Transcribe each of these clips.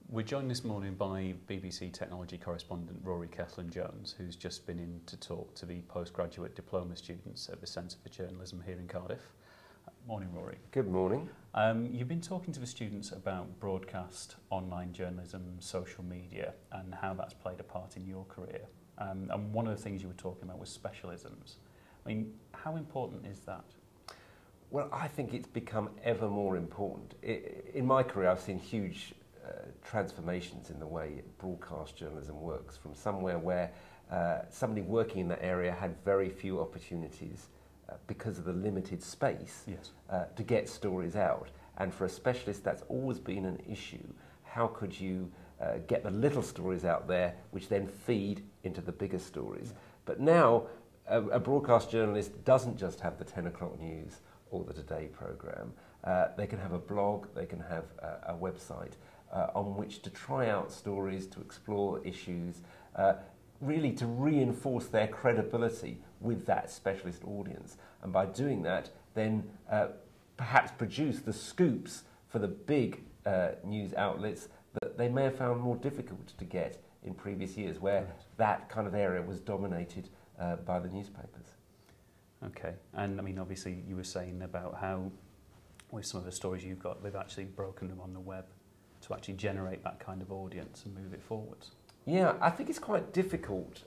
We're joined this morning by BBC Technology Correspondent Rory Cellan-Jones, who's just been in to talk to the postgraduate diploma students at the Centre for Journalism here in Cardiff. Morning, Rory. Good morning. You've been talking to the students about broadcast, online journalism, social media, and how that's played a part in your career. And one of the things you were talking about was specialisms. I mean, how important is that? Well, I think it's become ever more important. In my career, I've seen huge transformations in the way broadcast journalism works, from somewhere where somebody working in that area had very few opportunities because of the limited space to get stories out. And for a specialist, that's always been an issue. How could you get the little stories out there, which then feed into the bigger stories? But now, a broadcast journalist doesn't just have the 10 o'clock news or the Today programme. They can have a blog, they can have a website on which to try out stories, to explore issues, really to reinforce their credibility with that specialist audience. And by doing that, then perhaps produce the scoops for the big news outlets that they may have found more difficult to get in previous years, where that kind of area was dominated by the newspapers. Okay, and I mean, obviously you were saying about how with some of the stories you've got, they've actually broken them on the web to actually generate that kind of audience and move it forwards. Yeah, I think it's quite difficult,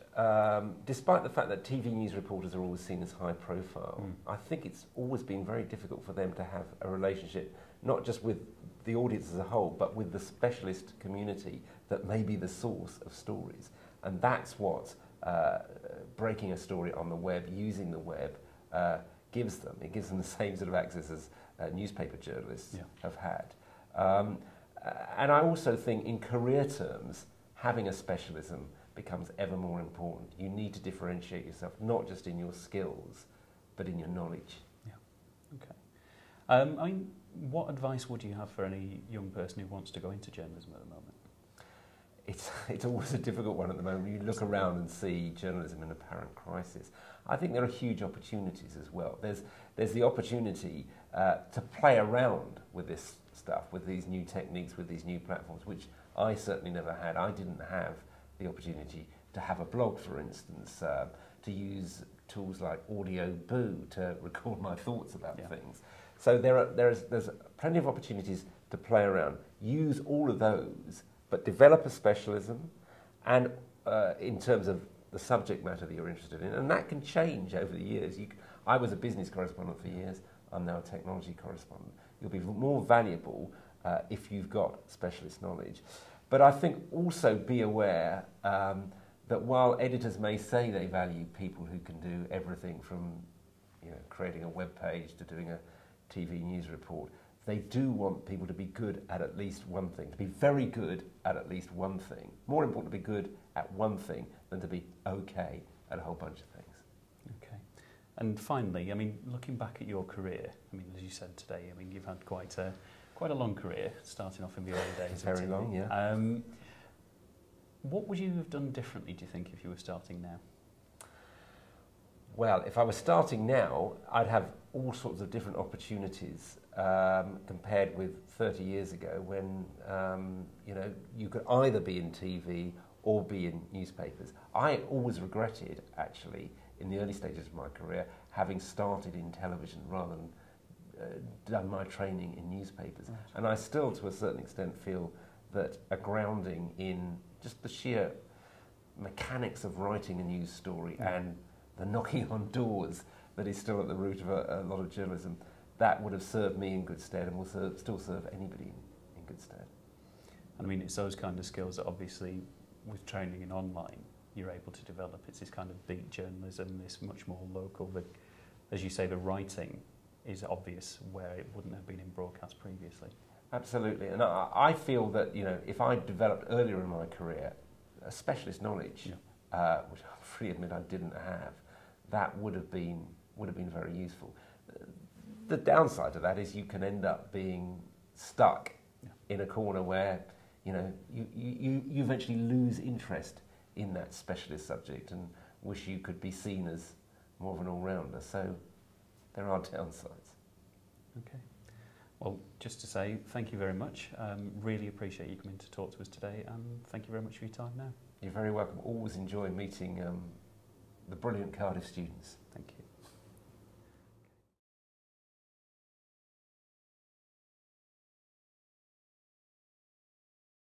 despite the fact that TV news reporters are always seen as high profile. I think it's always been very difficult for them to have a relationship, not just with the audience as a whole, but with the specialist community that may be the source of stories. And that's what breaking a story on the web, using the web, gives them. It gives them the same sort of access as newspaper journalists have had. And I also think in career terms, having a specialism becomes ever more important. You need to differentiate yourself, not just in your skills, but in your knowledge. Yeah, okay. I mean, what advice would you have for any young person who wants to go into journalism at the moment? It's always a difficult one at the moment. You look around and see journalism in apparent crisis. I think there are huge opportunities as well. There's the opportunity to play around with this stuff, with these new techniques, with these new platforms, which I certainly never had. I didn't have the opportunity to have a blog, for instance, to use tools like Audio Boo to record my thoughts about things. So there's plenty of opportunities to play around. Use all of those, but develop a specialism, and in terms of the subject matter that you're interested in, and that can change over the years. I was a business correspondent for years. I'm now a technology correspondent. You'll be more valuable if you've got specialist knowledge. But I think also be aware that while editors may say they value people who can do everything from creating a web page to doing a TV news report, they do want people to be good at least one thing, to be very good at least one thing. More important to be good at one thing than to be okay at a whole bunch of things. Okay. And finally, I mean, looking back at your career, I mean, as you said today, I mean, you've had quite a long career, starting off in the early days. Very long, yeah. What would you have done differently, do you think, if you were starting now? Well, if I was starting now, I'd have all sorts of different opportunities compared with 30 years ago when, you could either be in TV or be in newspapers. I always regretted, actually, in the early stages of my career, having started in television rather than done my training in newspapers. Right. And I still, to a certain extent, feel that a grounding in just the sheer mechanics of writing a news story and the knocking on doors that is still at the root of a lot of journalism, that would have served me in good stead and will still serve anybody in good stead. And I mean, it's those kind of skills that obviously, with training in online, you're able to develop. It's this kind of beat journalism, this much more local, as you say, the writing is obvious where it wouldn't have been in broadcast previously. Absolutely, and I feel that if I developed earlier in my career a specialist knowledge, which I freely admit I didn't have, that would have been very useful. The downside to that is you can end up being stuck in a corner where you eventually lose interest in that specialist subject and wish you could be seen as more of an all-rounder. So there are downsides. Okay. Well, just to say thank you very much. Really appreciate you coming to talk to us today, and thank you very much for your time now. You're very welcome. Always enjoy meeting the brilliant Cardiff students. Thank you.